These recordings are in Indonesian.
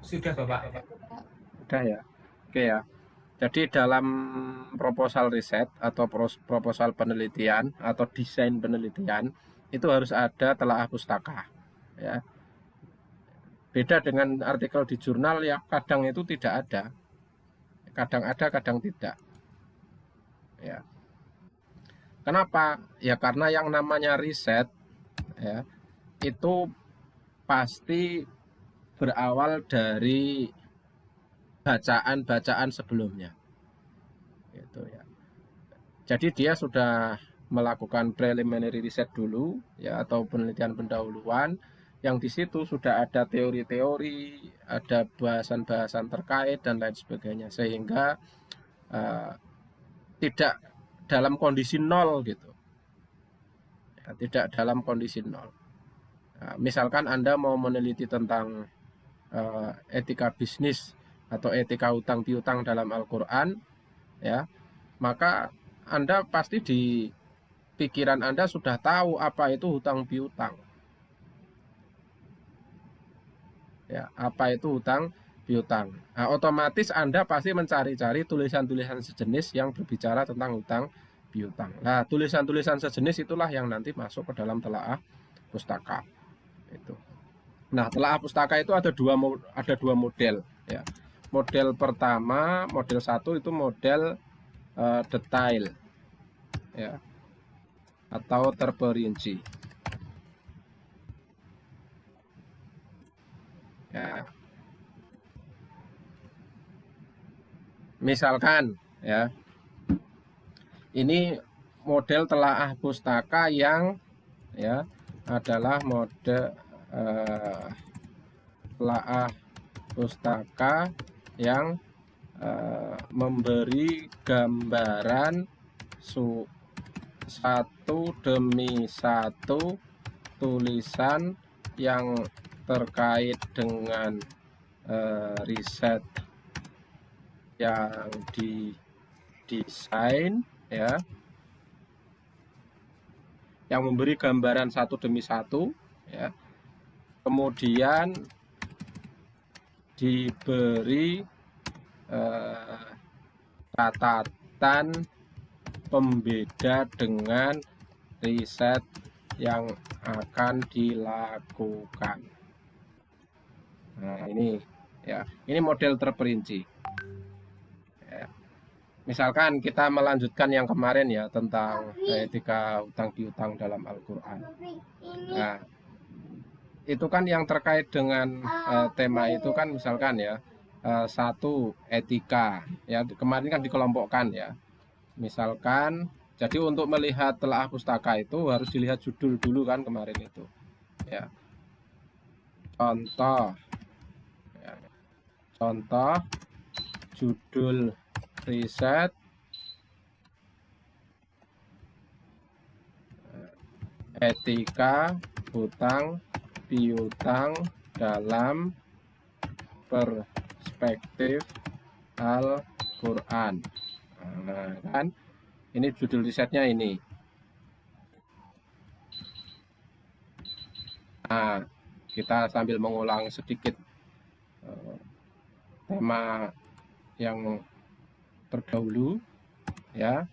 Sudah, Bapak. Udah ya. Oke ya. Jadi dalam proposal riset atau proposal penelitian atau desain penelitian itu harus ada telaah pustaka. Ya. Beda dengan artikel di jurnal yang kadang itu tidak ada. Kadang ada, kadang tidak. Ya. Kenapa? Ya karena yang namanya riset ya itu pasti berawal dari bacaan-bacaan sebelumnya. Gitu ya. Jadi dia sudah melakukan preliminary riset dulu ya atau penelitian pendahuluan yang di situ sudah ada teori-teori, ada bahasan-bahasan terkait dan lain sebagainya sehingga uh, tidak dalam kondisi nol gitu. Ya, tidak dalam kondisi nol. Nah, misalkan Anda mau meneliti tentang etika bisnis atau etika utang piutang dalam Al-Qur'an ya, maka Anda pasti di pikiran Anda sudah tahu apa itu hutang piutang. Ya, apa itu hutang piutang. Nah, otomatis Anda pasti mencari-cari tulisan-tulisan sejenis yang berbicara tentang hutang piutang. Nah, tulisan-tulisan sejenis itulah yang nanti masuk ke dalam telaah pustaka. Itu. Nah, telaah pustaka itu ada dua model. Ya. Model pertama, model satu itu model detail, ya, atau terperinci. Ya, misalkan ya, ini model telaah pustaka yang ya adalah mode telaah pustaka yang memberi gambaran satu demi satu tulisan yang terkait dengan riset yang didesain ya, yang memberi gambaran satu demi satu ya, kemudian diberi catatan pembeda dengan riset yang akan dilakukan. Nah, ini ya, ini model terperinci. Ya. Misalkan kita melanjutkan yang kemarin ya tentang etika utang piutang dalam Al-Qur'an. Nah, itu kan yang terkait dengan tema itu kan misalkan ya satu etika ya kemarin kan dikelompokkan ya. Misalkan jadi untuk melihat telaah pustaka itu harus dilihat judul dulu kan kemarin itu. Ya. Contoh ya. Contoh judul riset etika hutang piutang dalam perspektif Al-Qur'an. Nah, kan ini judul risetnya ini. Nah, kita sambil mengulang sedikit tema yang terdahulu ya.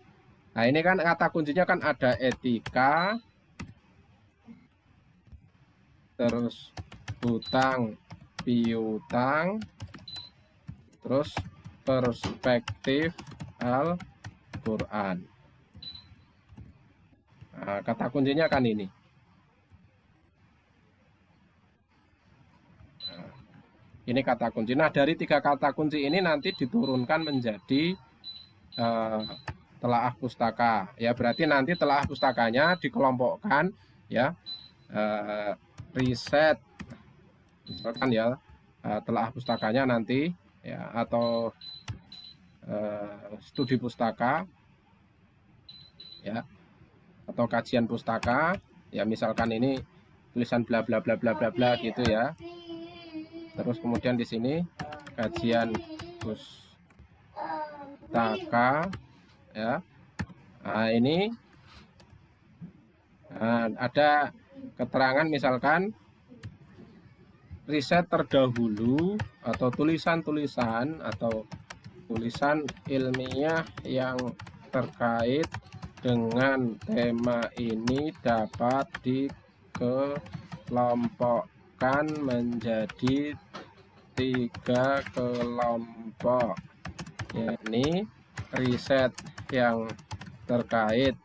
Nah, ini kan kata kuncinya kan ada etika, terus hutang piutang, terus perspektif Al-Qur'an. Nah, kata kuncinya kan ini. Nah, ini kata kunci. Nah, dari tiga kata kunci ini nanti diturunkan menjadi telaah pustaka. Ya, berarti nanti telaah pustakanya dikelompokkan ya. Riset misalkan ya telaah pustakanya nanti ya atau studi pustaka ya atau kajian pustaka ya misalkan ini tulisan bla bla bla bla bla bla gitu ya. Terus kemudian di sini kajian pustaka ya. Nah, ini ada keterangan misalkan riset terdahulu atau tulisan-tulisan atau tulisan ilmiah yang terkait dengan tema ini dapat dikelompokkan menjadi 3 kelompok, yakni riset yang terkait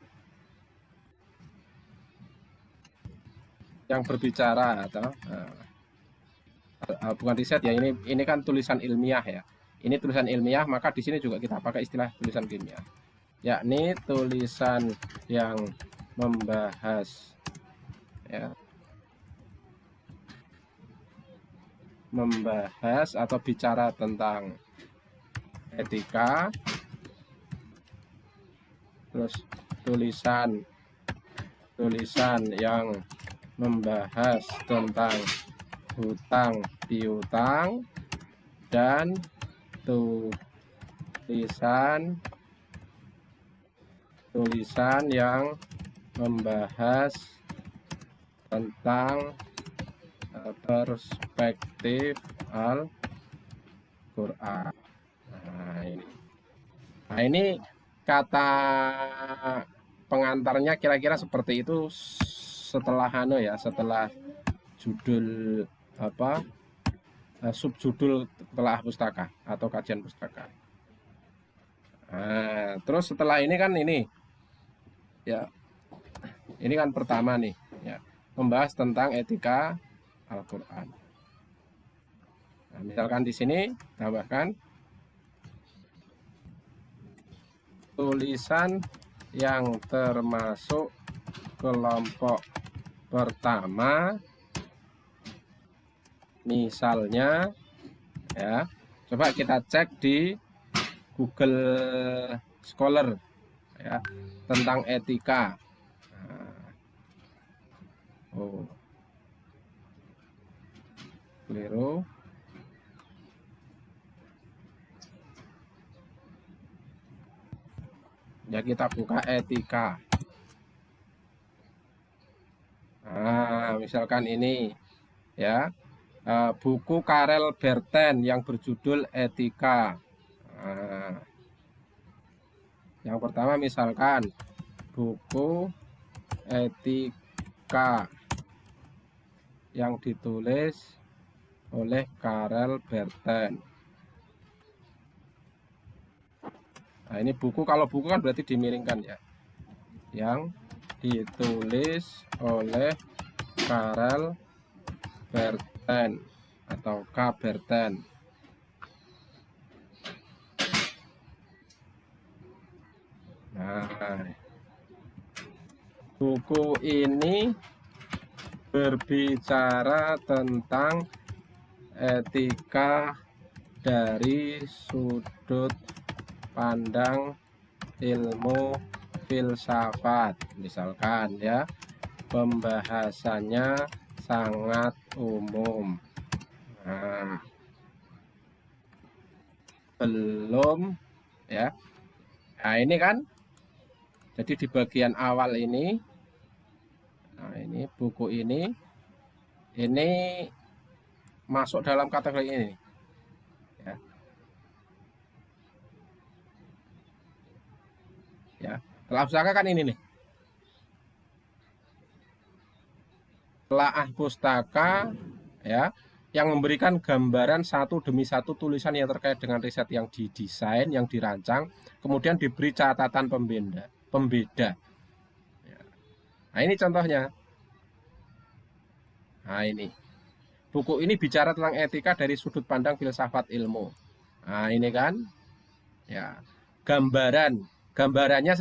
yang berbicara atau bukan riset ya, ini kan tulisan ilmiah ya. Ini tulisan ilmiah, maka di sini juga kita pakai istilah tulisan ilmiah, yakni tulisan yang membahas ya, membahas atau bicara tentang etika. Terus tulisan yang membahas tentang hutang piutang, dan tulisan yang membahas tentang perspektif Al-Quran. Nah, ini kata pengantarnya kira-kira seperti itu setelah setelah judul subjudul telah pustaka atau kajian pustaka. Nah, terus setelah ini kan ini ya, ini kan pertama nih ya, membahas tentang etika Al-Quran. Nah, misalkan di sini tambahkan tulisan yang termasuk kelompok pertama, misalnya ya, coba kita cek di Google Scholar ya, tentang etika. Keliru. Ya, kita buka etika. Nah, misalkan ini ya, buku Karel Berten yang berjudul Etika. Nah, yang pertama misalkan buku Etika yang ditulis oleh Karel Berten. Nah, ini buku, kalau buku kan berarti dimiringkan ya, yang ditulis oleh Karel Berten atau K. Berten. Nah, buku ini berbicara tentang etika dari sudut pandang ilmu filsafat, misalkan ya, pembahasannya sangat umum. Nah, belum ya. Nah, ini kan jadi di bagian awal ini, nah ini buku ini masuk dalam kategori ini ya. Ya, telah pustaka kan ini nih, telah pustaka ya, yang memberikan gambaran satu demi satu tulisan yang terkait dengan riset yang didesain, yang dirancang, kemudian diberi catatan pembeda. Nah, ini contohnya. Nah, ini buku ini bicara tentang etika dari sudut pandang filsafat ilmu. Nah, ini kan ya, gambarannya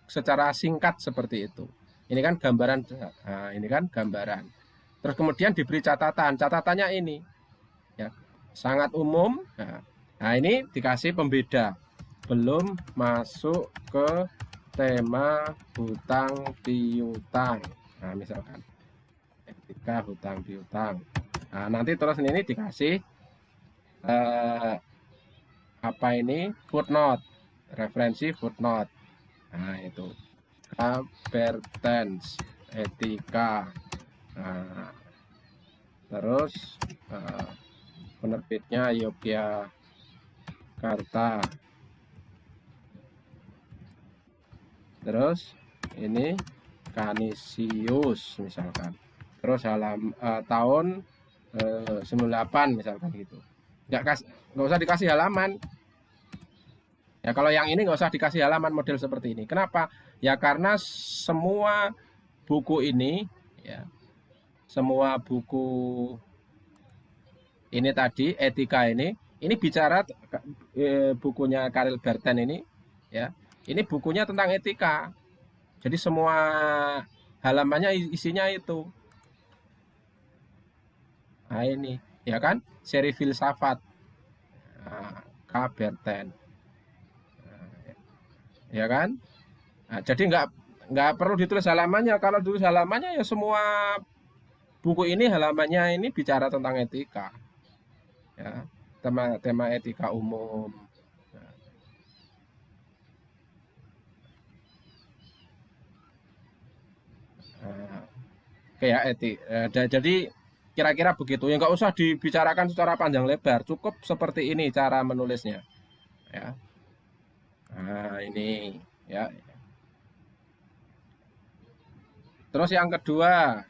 secara singkat seperti itu. Ini kan gambaran. Nah, ini kan gambaran. Terus kemudian diberi catatannya ini ya, sangat umum. Nah, ini dikasih pembeda, belum masuk ke tema hutang piutang. Nah, misalkan etika hutang piutang. Nah, nanti terus ini dikasih apa ini, footnote, referensi footnote. Nah, itu Bertens etika. Nah, Terus penerbitnya Yogyakarta. Terus ini Kanisius misalkan. Terus tahun 98 misalkan gitu. Nggak usah dikasih halaman. Ya kalau yang ini nggak usah dikasih halaman model seperti ini. Kenapa? Ya karena semua buku ini, ya, semua buku ini tadi etika ini bicara bukunya Karel Berten ini, ya, ini bukunya tentang etika. Jadi semua halamannya isinya itu. Nah ini, ya kan, seri filsafat K. Berten, ya kan. Nah, jadi nggak perlu ditulis halamannya. Kalau ditulis halamannya ya semua buku ini halamannya ini bicara tentang etika, ya, tema etika umum. Nah, kayak jadi kira-kira begitu. Ya nggak usah dibicarakan secara panjang lebar, cukup seperti ini cara menulisnya, ya. Nah ini, ya. Terus yang kedua,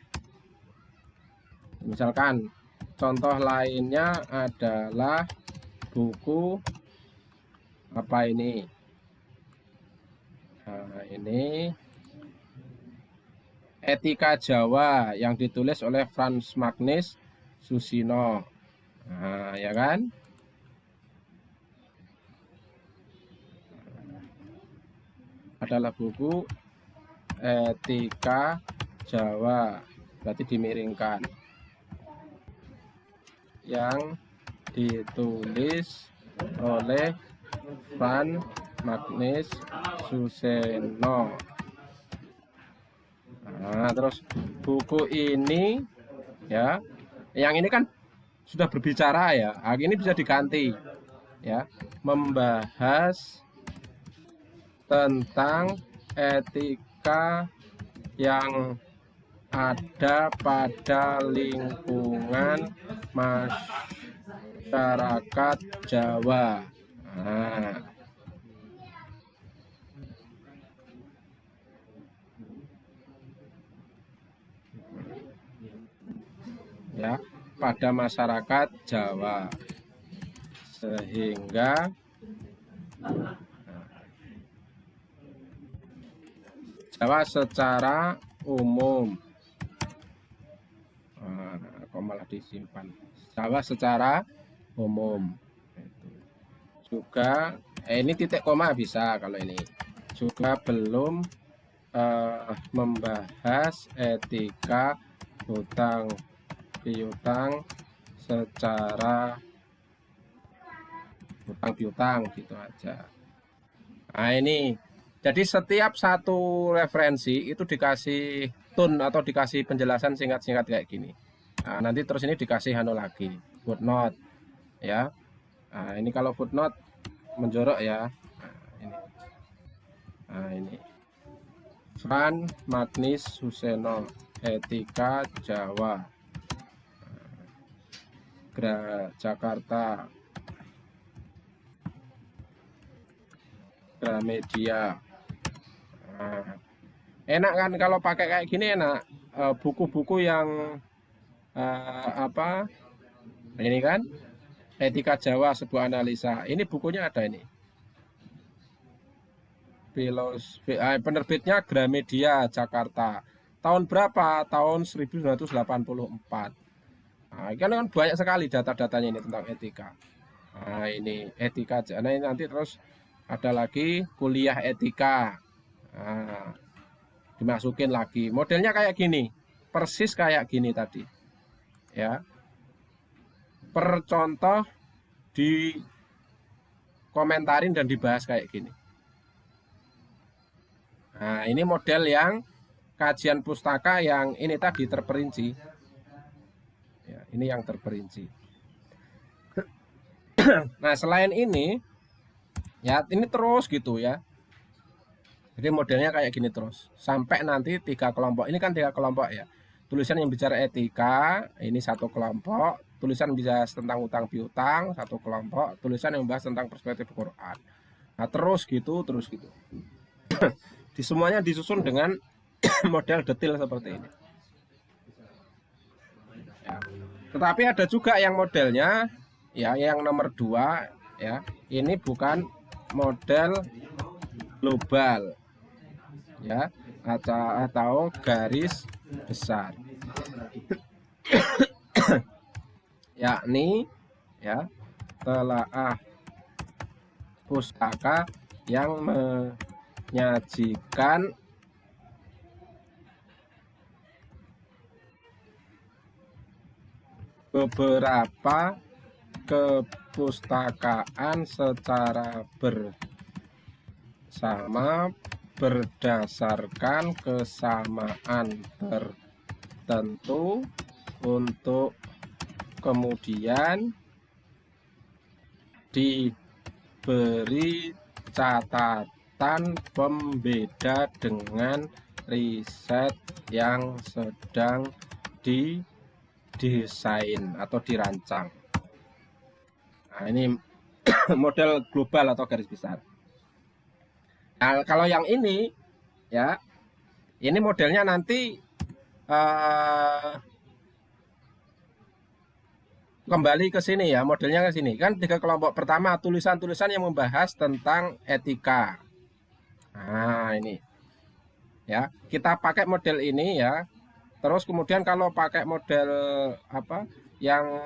misalkan contoh lainnya adalah buku apa ini? Nah, ini Etika Jawa yang ditulis oleh Frans Magnus Susino. Nah, ya kan? Adalah buku Etika Jawa, berarti dimiringkan, yang ditulis oleh Frans Magnus Susino. Nah, terus buku ini, ya, yang ini kan sudah berbicara, ya. Nah, ini bisa diganti, ya, membahas tentang etika yang ada pada lingkungan masyarakat Jawa. Nah, ya, pada masyarakat Jawa, sehingga Jawa secara umum, kok malah disimpan, Jawa secara umum juga, ini titik koma bisa kalau ini juga belum membahas etika hutang piutang secara hutang piutang gitu aja. Nah ini, jadi setiap satu referensi itu dikasih tun atau dikasih penjelasan singkat-singkat kayak gini. Nah, nanti terus ini dikasih lagi footnote, ya. Nah, ini kalau footnote menjorok, ya. Nah ini Frans Magnus Susino, Etika Jawa, Jakarta, Gramedia. Nah, enak kan kalau pakai kayak gini, enak. Buku-buku yang apa ini kan, Etika Jawa sebuah analisa, ini bukunya ada ini, penerbitnya Gramedia Jakarta, tahun berapa? Tahun 1984. Nah, kan banyak sekali data-datanya ini tentang etika. Nah ini etika, nah ini nanti terus ada lagi kuliah etika. Nah, dimasukin lagi, modelnya kayak gini, persis kayak gini tadi, ya, per contoh dikomentarin dan dibahas kayak gini. Nah ini model yang kajian pustaka yang ini tadi terperinci, ya, ini yang terperinci. Nah selain ini, ya, ini terus gitu, ya. Jadi modelnya kayak gini terus sampai nanti 3 kelompok. Ini kan 3 kelompok, ya. tulisan yang bicara etika, ini satu kelompok. Tulisan bicara tentang utang piutang, satu kelompok. Tulisan yang membahas tentang perspektif Quran. Nah, terus gitu. Di semuanya disusun dengan model detail seperti ini. Ya. Tetapi ada juga yang modelnya, ya, yang nomor 2, ya, ini bukan model global, ya, atau garis besar, yakni, ya, telaah pustaka yang menyajikan beberapa kepustakaan secara bersama berdasarkan kesamaan tertentu untuk kemudian diberi catatan pembeda dengan riset yang sedang didesain atau dirancang. Nah, ini model global atau garis besar. Nah, kalau yang ini, ya, ini modelnya nanti kembali ke sini, ya, modelnya ke sini. Kan 3 kelompok pertama, tulisan-tulisan yang membahas tentang etika. Nah, ini, ya, kita pakai model ini, ya. Terus kemudian kalau pakai model apa yang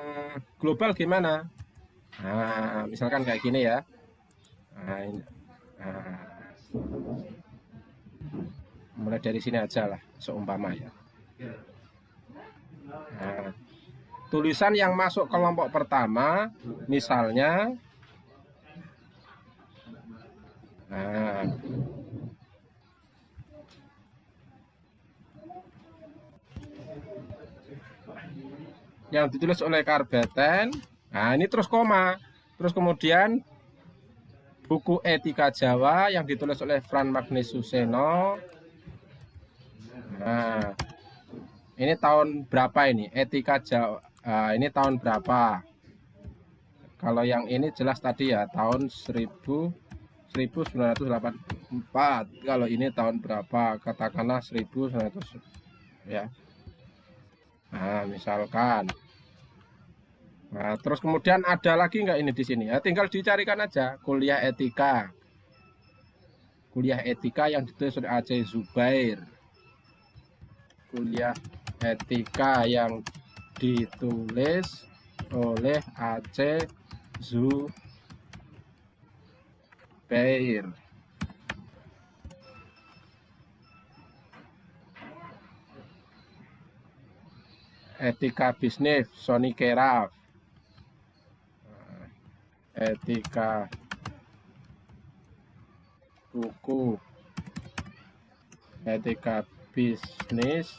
global gimana? Nah, misalkan kayak gini, ya. Nah, ini. Nah, mulai dari sini aja lah, seumpama, ya. Nah, tulisan yang masuk kelompok pertama, misalnya, nah, yang ditulis oleh Karbeten. Nah, ini terus koma. Terus kemudian buku Etika Jawa yang ditulis oleh Fran Magnis Suseno. Nah, ini tahun berapa ini? Etika Jawa. Nah, ini tahun berapa? Kalau yang ini jelas tadi, ya, tahun 1984. Kalau ini tahun berapa? Katakanlah 1900, ya. Nah, misalkan. Nah, terus kemudian ada lagi nggak ini di sini? Ya, tinggal dicarikan aja kuliah etika. Kuliah etika yang ditulis oleh Aceh Zubair. Kuliah etika yang ditulis oleh Aceh Zubair. Etika bisnis Sony Keraf. Etika buku etika bisnis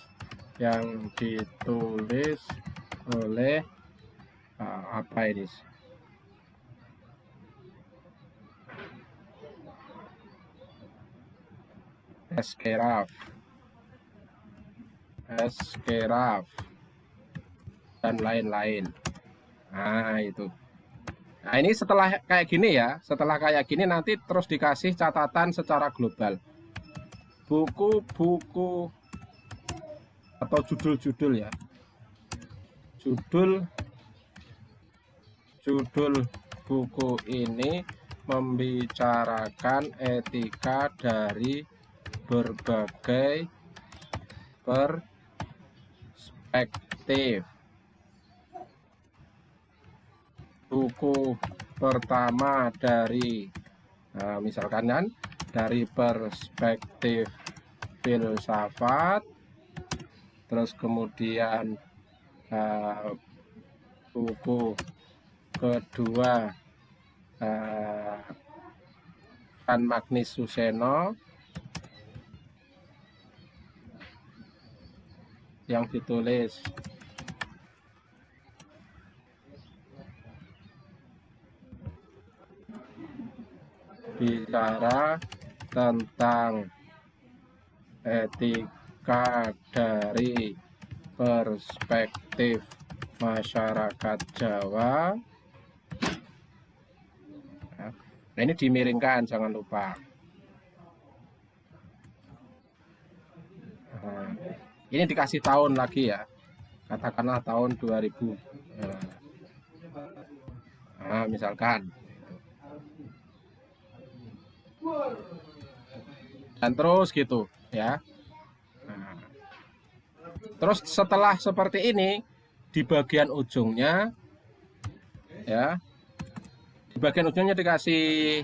yang ditulis oleh apa ini? Eskeraf dan lain-lain. Nah, itu. Nah, ini setelah kayak gini, ya, setelah kayak gini nanti terus dikasih catatan secara global. Buku-buku atau judul-judul, ya. Judul buku ini membicarakan etika dari berbagai perspektif. Buku pertama dari, nah, misalkan kan dari perspektif filsafat, terus kemudian buku kedua Fran Magnis Suseno yang ditulis bicara tentang etika dari perspektif masyarakat Jawa. Nah, ini dimiringkan, jangan lupa. Nah, ini dikasih tahun lagi ya, katakanlah tahun 2000. Nah, misalkan. Dan terus gitu ya. Nah, terus setelah seperti ini, di bagian ujungnya ya, di bagian ujungnya dikasih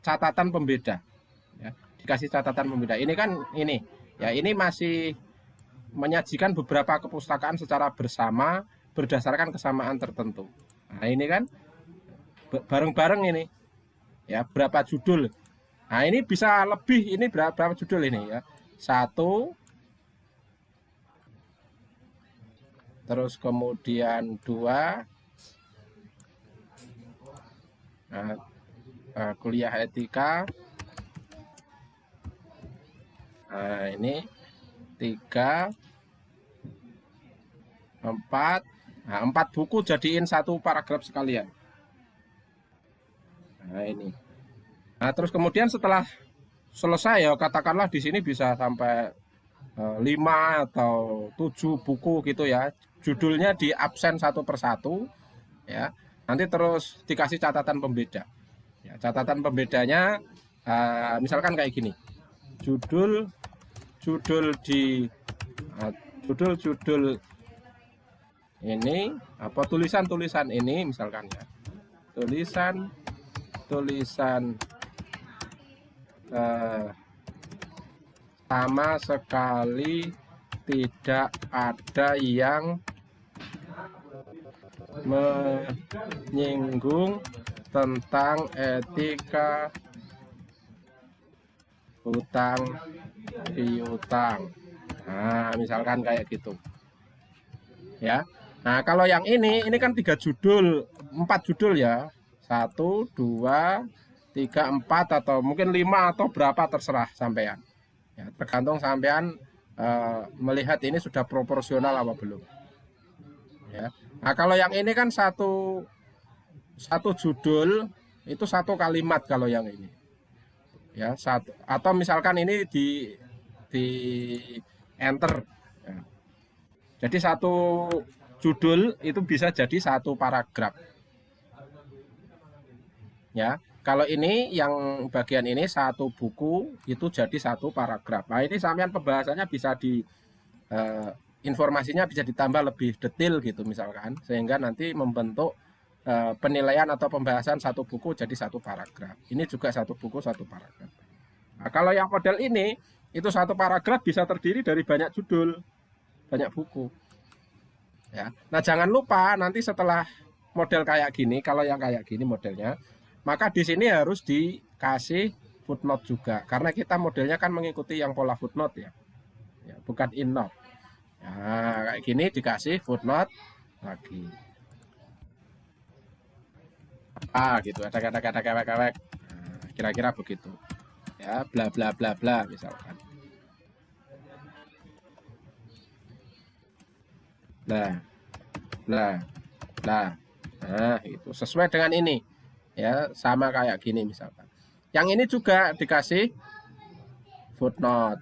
catatan pembeda ya, dikasih catatan pembeda. Ini kan ini ya, ini masih menyajikan beberapa kepustakaan secara bersama berdasarkan kesamaan tertentu. Nah, ini kan bareng-bareng ini ya, berapa judul. Nah, ini bisa lebih, ini berapa judul ini ya, 1, terus kemudian 2. Nah, kuliah etika. Nah, ini 3, 4. Nah, 4 buku jadiin 1 paragraf sekalian. Nah, ini. Nah, terus kemudian setelah selesai ya, katakanlah di sini bisa sampai 5 atau 7 buku gitu ya. Judulnya di absen satu persatu ya. Nanti terus dikasih catatan pembeda. Ya, catatan pembedanya misalkan kayak gini. Judul di judul ini apa, tulisan ini misalkan ya. Tulisan sama sekali tidak ada yang menyinggung tentang etika hutang piutang. Nah, misalkan kayak gitu ya. Nah, kalau yang ini kan 3 judul, 4 judul ya, 1, 2, 3, 4 atau mungkin 5 atau berapa, terserah sampean ya, tergantung sampean melihat ini sudah proporsional apa belum ya. Nah, kalau yang ini kan satu judul itu 1 kalimat kalau yang ini ya, satu, atau misalkan ini di enter ya. Jadi 1 judul itu bisa jadi 1 paragraf ya. Kalau ini yang bagian ini 1 buku itu jadi 1 paragraf. Nah, ini sampean pembahasannya bisa di informasinya bisa ditambah lebih detail gitu misalkan, sehingga nanti membentuk penilaian atau pembahasan 1 buku jadi 1 paragraf. Ini juga 1 buku 1 paragraf. Nah, kalau yang model ini itu 1 paragraf bisa terdiri dari banyak judul, banyak buku ya. Nah, jangan lupa nanti setelah model kayak gini, kalau yang kayak gini modelnya, maka di sini harus dikasih footnote juga, karena kita modelnya kan mengikuti yang pola footnote ya, bukan innote. Nah, kayak gini dikasih footnote lagi. Gitu, ada kata-kata kewek-kewek. Nah, kira-kira begitu. Ya, bla bla bla bla misalkan. Nah, itu sesuai dengan ini. Ya, sama kayak gini misalkan. Yang ini juga dikasih footnote.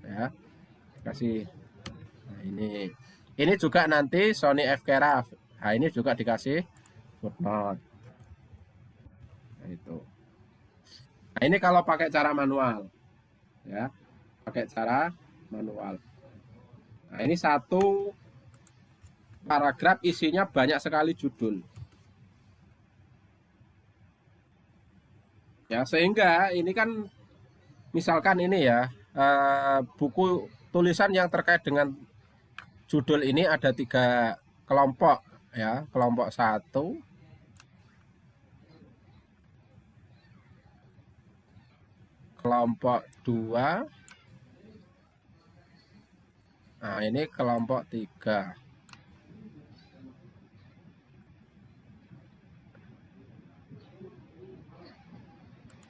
Ya. Kasih. Nah, ini juga nanti Sony F-Kera. Nah, ini juga dikasih footnote. Nah, itu. Nah, ini kalau pakai cara manual. Ya. Pakai cara manual. Nah, ini 1 paragraf isinya banyak sekali judul. Ya, sehingga ini kan misalkan ini ya, buku tulisan yang terkait dengan judul ini ada 3 kelompok ya. Kelompok 1, kelompok 2. Nah, ini kelompok 3.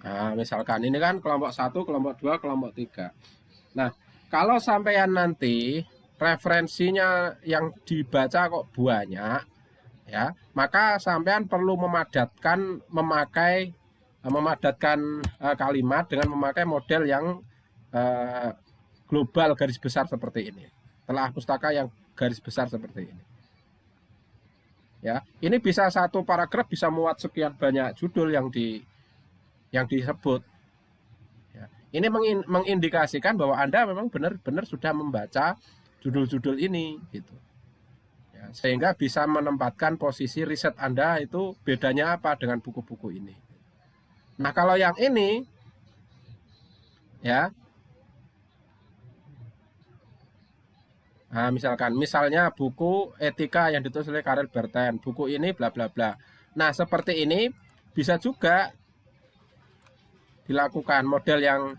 Nah, misalkan ini kan kelompok 1, kelompok 2, kelompok 3. Nah, kalau sampean nanti referensinya yang dibaca kok banyak, ya, maka sampean perlu memadatkan kalimat dengan memakai model yang eh, global garis besar seperti ini. Telah pustaka yang garis besar seperti ini. Ya, ini bisa satu paragraf bisa muat sekian banyak judul yang disebut. Ya. Ini mengindikasikan bahwa Anda memang benar-benar sudah membaca judul-judul ini, gitu. Ya, sehingga bisa menempatkan posisi riset Anda itu bedanya apa dengan buku-buku ini. Nah, kalau yang ini, ya, nah, misalnya buku etika yang ditulis oleh Karel Berten, buku ini bla bla bla. Nah, seperti ini bisa juga dilakukan model yang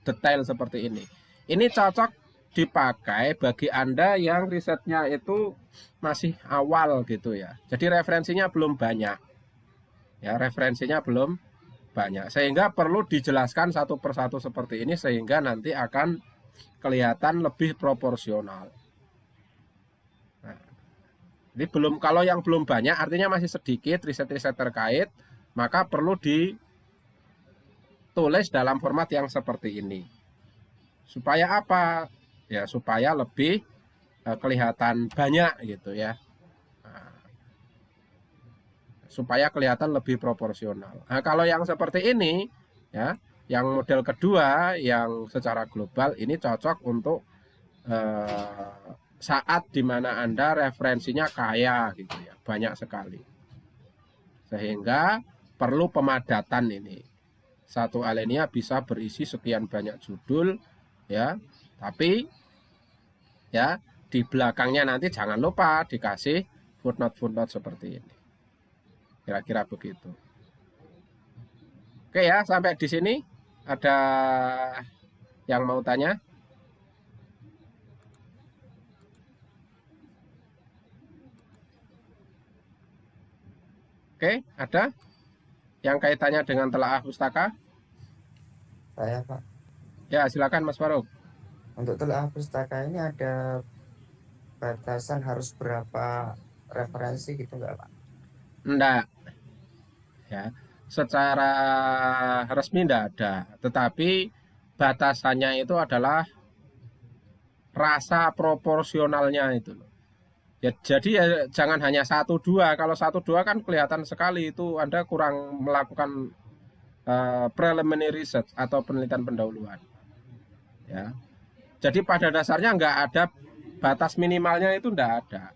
detail seperti ini. Ini cocok dipakai bagi Anda yang risetnya itu masih awal gitu ya. Jadi referensinya belum banyak. Ya, referensinya belum banyak. Sehingga perlu dijelaskan satu persatu seperti ini sehingga nanti akan kelihatan lebih proporsional. Nah, ini kalau yang belum banyak artinya masih sedikit riset-riset terkait, maka perlu ditulis dalam format yang seperti ini. Supaya apa? Ya, supaya lebih kelihatan banyak gitu ya. Nah, supaya kelihatan lebih proporsional. Nah, kalau yang seperti ini ya, yang model kedua yang secara global ini cocok untuk saat dimana Anda referensinya kaya gitu ya, banyak sekali. Sehingga perlu pemadatan ini. Satu alinea bisa berisi sekian banyak judul ya, tapi ya di belakangnya nanti jangan lupa dikasih footnote-footnote seperti ini. Kira-kira begitu. Oke ya, sampai di sini ada yang mau tanya? Oke, ada yang kaitannya dengan telaah pustaka? Saya, Pak. Ya, silakan Mas Faruk. Untuk telaah pustaka ini ada batasan harus berapa referensi gitu nggak, Pak? Enggak, ya. Secara resmi enggak ada, tetapi batasannya itu adalah rasa proporsionalnya itu loh. Ya, jadi ya jangan hanya satu dua. Kalau satu dua kan kelihatan sekali itu Anda kurang melakukan preliminary research atau penelitian pendahuluan. Ya, jadi pada dasarnya nggak ada batas minimalnya itu nggak ada.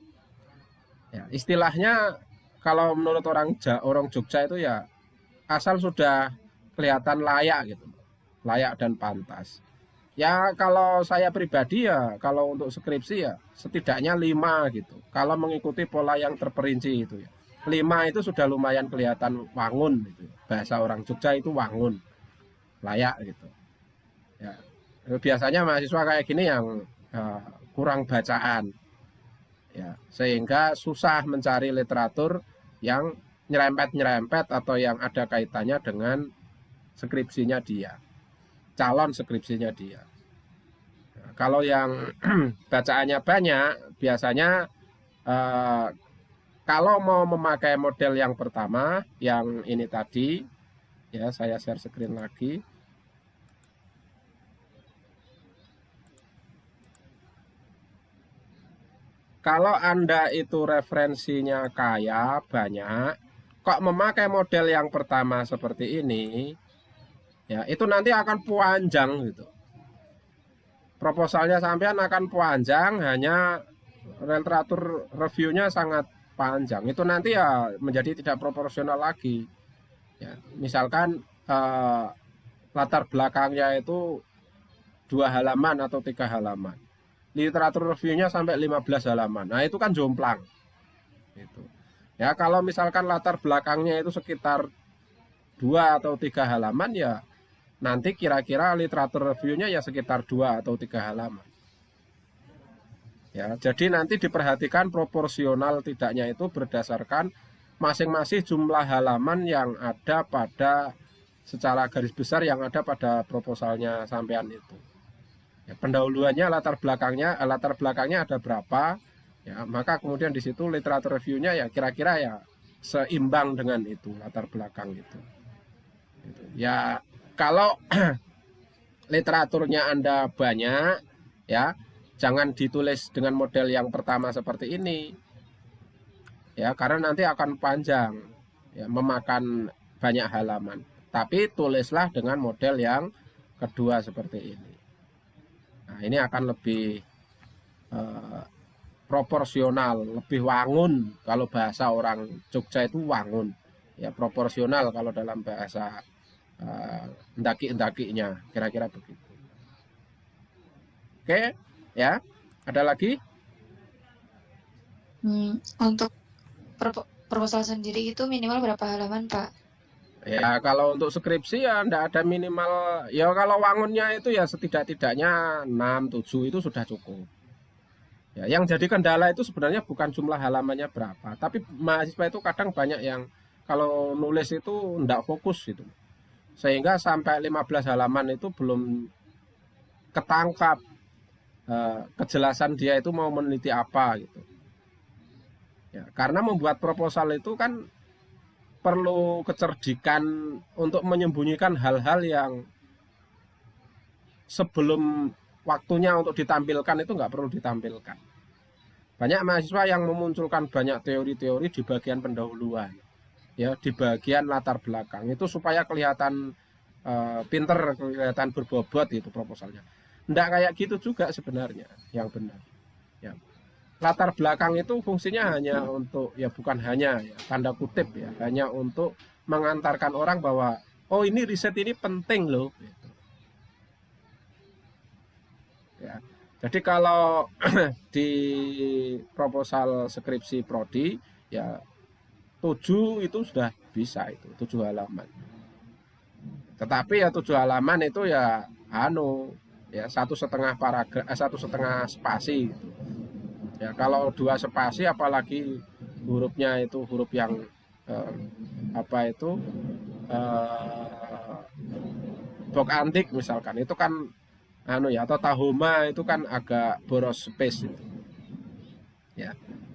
Ya, istilahnya kalau menurut orang Jogja itu ya asal sudah kelihatan layak gitu, layak dan pantas. Ya kalau saya pribadi ya kalau untuk skripsi ya setidaknya 5 gitu. Kalau mengikuti pola yang terperinci itu ya. 5 itu sudah lumayan kelihatan wangun gitu. Bahasa orang Jogja itu wangun, layak gitu. Ya. Biasanya mahasiswa kayak gini yang kurang bacaan ya, sehingga susah mencari literatur yang nyerempet-nyerempet atau yang ada kaitannya dengan skripsinya dia, calon skripsinya dia. Kalau yang bacaannya banyak, biasanya eh, kalau mau memakai model yang pertama, yang ini tadi, ya saya share screen lagi. Kalau Anda itu referensinya kaya, banyak, kok memakai model yang pertama seperti ini, ya itu nanti akan panjang gitu. Proposalnya sampean akan panjang, hanya literatur reviewnya sangat panjang. Itu nanti ya menjadi tidak proporsional lagi. Ya, misalkan latar belakangnya itu 2 halaman atau 3 halaman. Literatur reviewnya sampai 15 halaman. Nah itu kan jomplang. Itu. Ya kalau misalkan latar belakangnya itu sekitar 2 atau 3 halaman ya nanti kira-kira literatur reviewnya ya sekitar 2 atau 3 halaman. Ya, jadi nanti diperhatikan proporsional tidaknya itu berdasarkan masing-masing jumlah halaman yang ada pada secara garis besar yang ada pada proposalnya sampean itu. Ya, pendahuluannya, latar belakangnya ada berapa, ya maka kemudian di situ literatur reviewnya ya kira-kira ya seimbang dengan itu latar belakang itu. Gitu. Ya kalau literaturnya Anda banyak, ya jangan ditulis dengan model yang pertama seperti ini, ya karena nanti akan panjang, ya memakan banyak halaman. Tapi tulislah dengan model yang kedua seperti ini. Nah, ini akan lebih eh, proporsional, lebih wangun. Kalau bahasa orang Jogja itu wangun, ya proporsional kalau dalam bahasa endaki-endakinya, kira-kira begitu. Oke, ya. Ada lagi? Untuk proposal sendiri itu minimal berapa halaman, Pak? Ya, kalau untuk skripsi ya enggak ada minimal. Ya kalau wangunnya itu ya setidak-tidaknya 6 7 itu sudah cukup. Ya, yang jadi kendala itu sebenarnya bukan jumlah halamannya berapa, tapi mahasiswa itu kadang banyak yang kalau nulis itu enggak fokus gitu. Sehingga sampai 15 halaman itu belum ketangkap kejelasan dia itu mau meneliti apa gitu. Ya, karena membuat proposal itu kan perlu kecerdikan untuk menyembunyikan hal-hal yang sebelum waktunya untuk ditampilkan itu nggak perlu ditampilkan. Banyak mahasiswa yang memunculkan banyak teori-teori di bagian pendahuluan, ya di bagian latar belakang itu supaya kelihatan pinter, kelihatan berbobot itu proposalnya. Nggak kayak gitu juga sebenarnya yang benar. Ya. Latar belakang itu fungsinya hanya untuk ya bukan hanya ya, tanda kutip ya, hanya untuk mengantarkan orang bahwa oh ini riset ini penting loh. Gitu. Ya. Jadi kalau di proposal skripsi prodi ya 7 itu sudah bisa itu 7 halaman. Tetapi ya 7 halaman itu ya anu ya 1,5 paragraf 1,5 spasi gitu. Ya kalau 2 spasi apalagi hurufnya itu huruf yang eh, apa itu eh, bok antik misalkan itu kan anu ya atau tahoma itu kan agak boros space itu. Ya.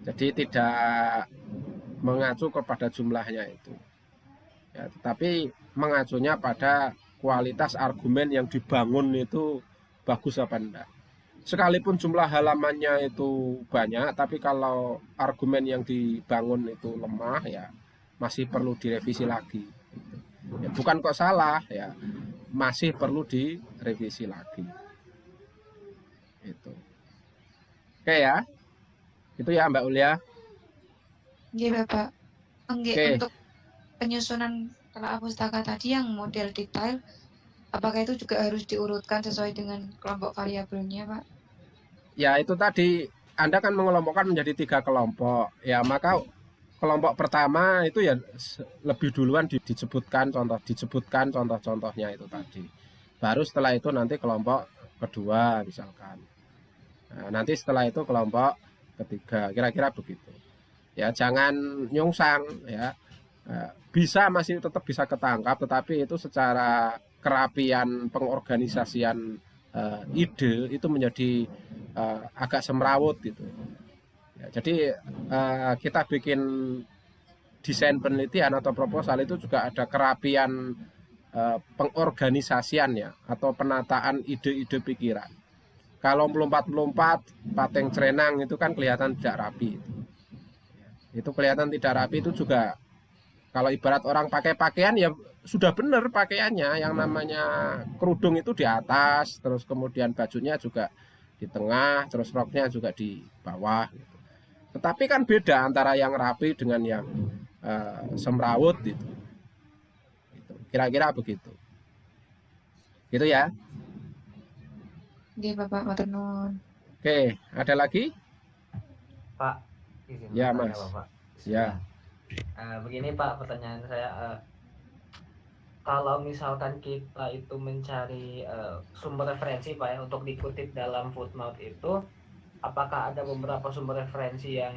Jadi tidak mengacu kepada jumlahnya itu. Ya, tetapi mengacunya pada kualitas argumen yang dibangun itu bagus apa enggak. Sekalipun jumlah halamannya itu banyak, tapi kalau argumen yang dibangun itu lemah ya masih perlu direvisi lagi. Ya, bukan kok salah ya, masih perlu direvisi lagi. Itu. Oke ya, itu ya Mbak Ulia. Iya, Bapak. Enggak, Oke, untuk penyusunan telaah pustaka tadi yang model detail, apakah itu juga harus diurutkan sesuai dengan kelompok variabelnya, Pak? ya itu tadi Anda kan mengelompokkan menjadi 3 kelompok. Ya maka kelompok pertama itu ya lebih duluan disebutkan contoh-contohnya itu tadi. Baru setelah itu nanti kelompok kedua misalkan. Nah, nanti setelah itu kelompok ketiga, kira-kira begitu. Ya jangan nyungsang ya. Bisa masih tetap bisa ketangkap, tetapi itu secara kerapian pengorganisasian ide itu menjadi agak semrawut gitu. Ya, jadi kita bikin desain penelitian atau proposal itu juga ada kerapian pengorganisasian ya atau penataan ide-ide pikiran. Kalau melompat-melompat, pateng cerenang itu kan kelihatan tidak rapi. Itu kelihatan tidak rapi itu juga kalau ibarat orang pakai pakaian ya sudah benar pakaiannya yang namanya kerudung itu di atas, terus kemudian bajunya juga di tengah, terus roknya juga di bawah. Tetapi kan beda antara yang rapi dengan yang semrawut itu. Kira-kira begitu. Gitu ya. Iya, Bapak. Matur nuwun. Oke, ada lagi? Pak, izin Ya, bertanya Mas. Bapak. Ya. Begini Pak, pertanyaan saya, kalau misalkan kita itu mencari sumber referensi Pak ya untuk dikutip dalam footnote itu, apakah ada beberapa sumber referensi yang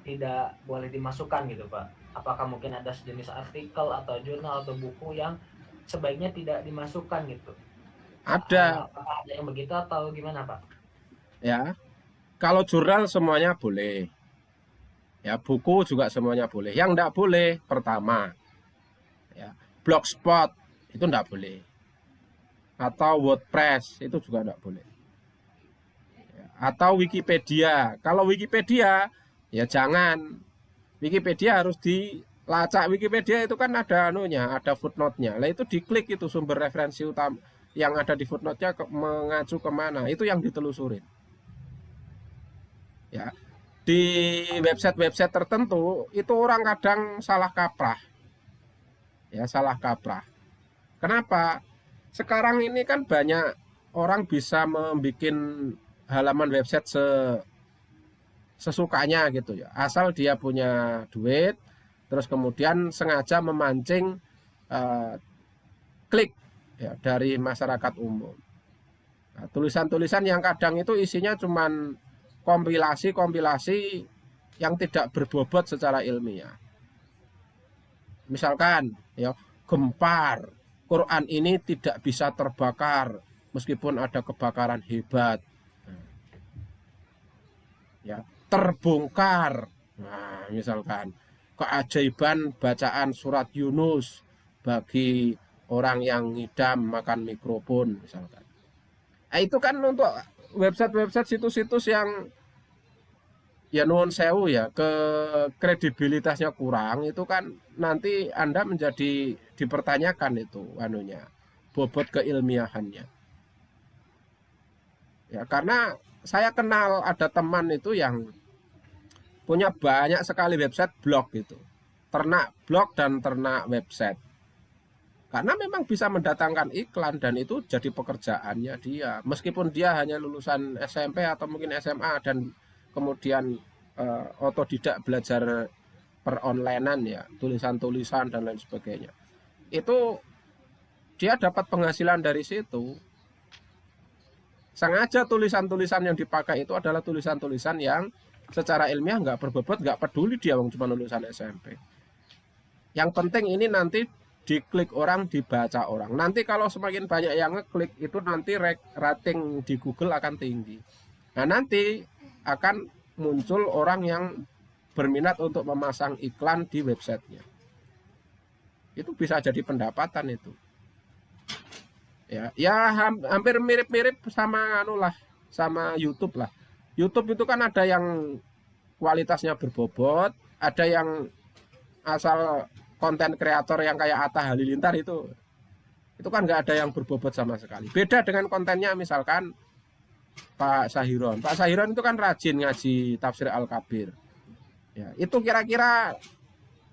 tidak boleh dimasukkan gitu Pak? Apakah mungkin ada sejenis artikel atau jurnal atau buku yang sebaiknya tidak dimasukkan gitu? Ada Apakah ada yang begitu atau gimana, Pak? ya. Kalau jurnal semuanya boleh. Ya, buku juga semuanya boleh. Yang enggak boleh pertama ya, blogspot itu enggak boleh. Atau WordPress itu juga enggak boleh. Ya, atau Wikipedia. Kalau Wikipedia ya jangan. Wikipedia harus dilacak. Wikipedia itu kan ada anunya, ada footnote-nya. Lah itu diklik itu sumber referensi utama yang ada di footnote-nya mengacu kemana. Itu yang ditelusurin. Ya, di website-website tertentu itu orang kadang salah kaprah. Ya, salah kaprah. Kenapa? Sekarang ini kan banyak orang bisa membuat halaman website sesukanya gitu ya. Asal dia punya duit, terus kemudian sengaja memancing klik ya, dari masyarakat umum. Nah, tulisan-tulisan yang kadang itu isinya cuman kompilasi-kompilasi yang tidak berbobot secara ilmiah. Misalkan ya, gempar, Quran ini tidak bisa terbakar meskipun ada kebakaran hebat. Ya, terbongkar. Nah, misalkan keajaiban bacaan surat Yunus bagi orang yang ngidam makan mikrofon misalkan. Nah, itu kan untuk website-website situs-situs yang ya nuwun sewu ya, ke kredibilitasnya kurang, itu kan nanti Anda menjadi dipertanyakan itu anunya, bobot keilmiahannya. Ya, karena saya kenal ada teman itu yang punya banyak sekali website blog gitu. Ternak blog dan ternak website. Karena memang bisa mendatangkan iklan dan itu jadi pekerjaannya dia. Meskipun dia hanya lulusan SMP atau mungkin SMA dan kemudian otodidak belajar peronlinean ya, tulisan-tulisan dan lain sebagainya. Itu dia dapat penghasilan dari situ. Sengaja tulisan-tulisan yang dipakai itu adalah tulisan-tulisan yang secara ilmiah nggak berbobot, nggak peduli dia cuma lulusan SMP. Yang penting ini nanti diklik orang, dibaca orang. Nanti kalau semakin banyak yang ngeklik itu nanti rating di Google akan tinggi. Nah, nanti akan muncul orang yang berminat untuk memasang iklan di websitenya. Itu bisa jadi pendapatan itu. Ya hampir mirip-mirip sama sama YouTube lah. YouTube itu kan ada yang kualitasnya berbobot, ada yang asal konten kreator yang kayak Atta Halilintar itu kan nggak ada yang berbobot sama sekali. Beda dengan kontennya misalkan Pak Sahiron. Pak Sahiron itu kan rajin ngaji tafsir Al-Kabir. Ya, itu kira-kira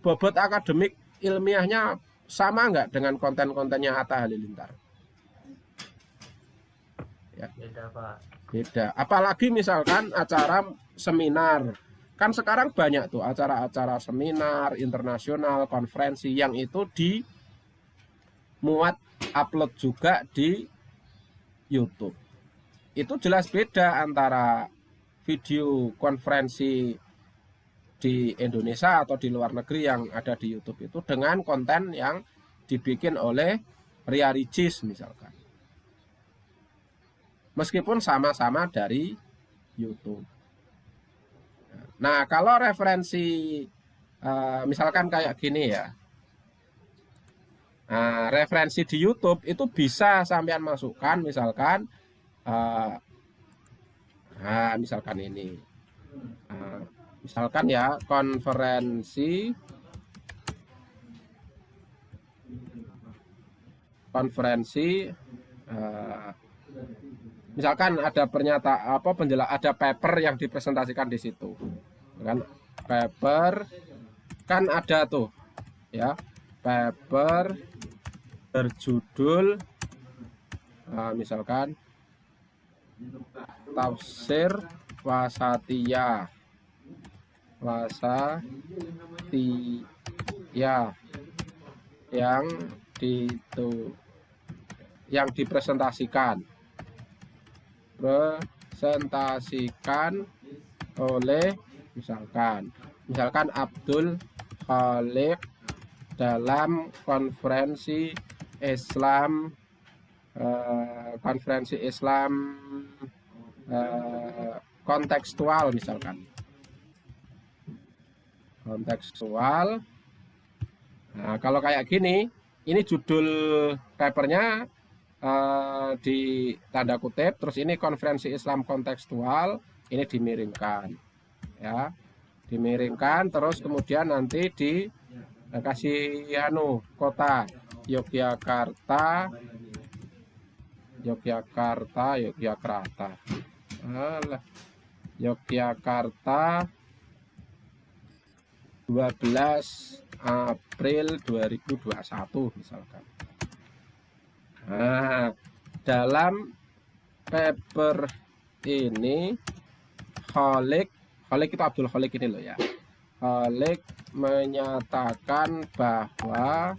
bobot akademik ilmiahnya sama nggak dengan konten-kontennya Atta Halilintar? Ya. Beda, Pak. Beda. Apalagi misalkan acara seminar. Kan sekarang banyak tuh acara-acara seminar internasional, konferensi yang itu dimuat upload juga di YouTube. Itu jelas beda antara video konferensi di Indonesia atau di luar negeri yang ada di YouTube itu dengan konten yang dibikin oleh Ria Ricis misalkan. Meskipun sama-sama dari YouTube. Nah, kalau referensi misalkan kayak gini ya. Nah, referensi di YouTube itu bisa sampean masukkan misalkan misalkan ini. Misalkan ya konferensi misalkan ada ada paper yang dipresentasikan di situ. Kan paper kan ada tuh ya, paper berjudul misalkan tafsir wasatiyah yang dipresentasikan oleh misalkan Abdul Khaliq dalam konferensi Islam konferensi Islam kontekstual misalkan. Kontekstual. Nah, kalau kayak gini, ini judul papernya di tanda kutip, terus ini konferensi Islam kontekstual, ini dimiringkan, ya, dimiringkan, terus kemudian nanti dikasih kota Yogyakarta, Yogyakarta 12 April 2021 misalkan. Nah, dalam paper ini Kholik itu Abdul Kholik ini loh ya. Kholik menyatakan bahwa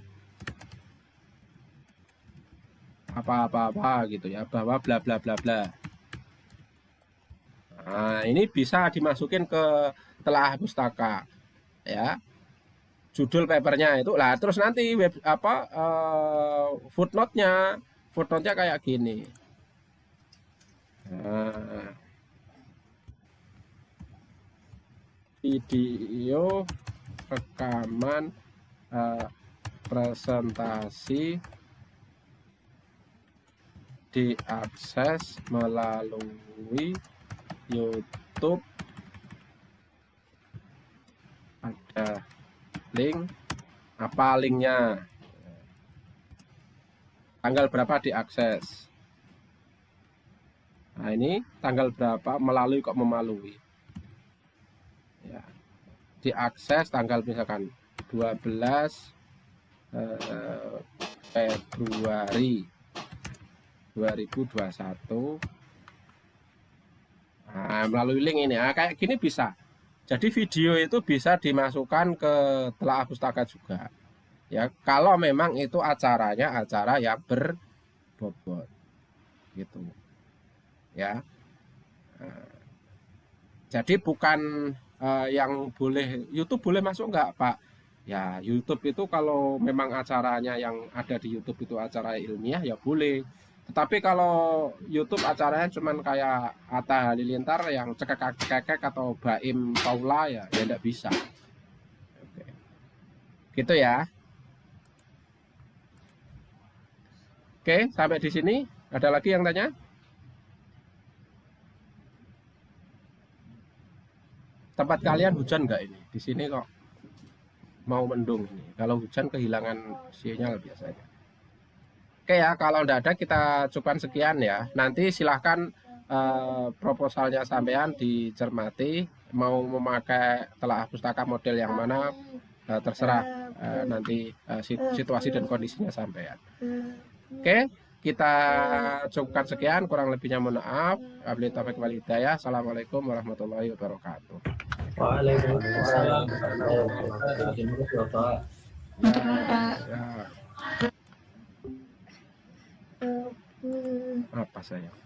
apa-apa gitu ya, bahwa bla bla bla bla. Nah, ini bisa dimasukin ke telaah pustaka ya. Judul papernya itu lah, terus nanti footnote-nya kayak gini. Nah, video rekaman presentasi diakses melalui YouTube, ada link, apa linknya, tanggal berapa diakses. Nah, ini tanggal berapa, melalui kok memalui ya, diakses tanggal misalkan 12 Februari 2021. Nah, melalui link ini, nah, kayak gini bisa. Jadi video itu bisa dimasukkan ke telaah pustaka juga. Ya, kalau memang itu acaranya acara yang berbobot. Gitu. Ya. Nah, jadi bukan yang boleh YouTube boleh masuk enggak, Pak? Ya, YouTube itu kalau memang acaranya yang ada di YouTube itu acara ilmiah ya boleh. Tetapi kalau YouTube acaranya cuman kayak Atta Halilintar yang cekek atau Baim Paula ya enggak bisa. Oke. Gitu ya. Oke, sampai di sini. Ada lagi yang tanya? Tempat kalian hujan enggak ini? Di sini kok mau mendung ini. Kalau hujan kehilangan sinyal biasanya. Oke ya, kalau enggak ada kita cukupkan sekian ya. Nanti silahkan proposalnya sampean dicermati. Mau memakai telaah pustaka model yang mana terserah nanti situasi dan kondisinya sampean. Oke, kita cukupkan sekian. Kurang lebihnya mohon maaf. Wabillahi taufiq wal hidayah. Assalamualaikum warahmatullahi wabarakatuh. Waalaikumsalam warahmatullahi wabarakatuh. Ya. Apa sayang?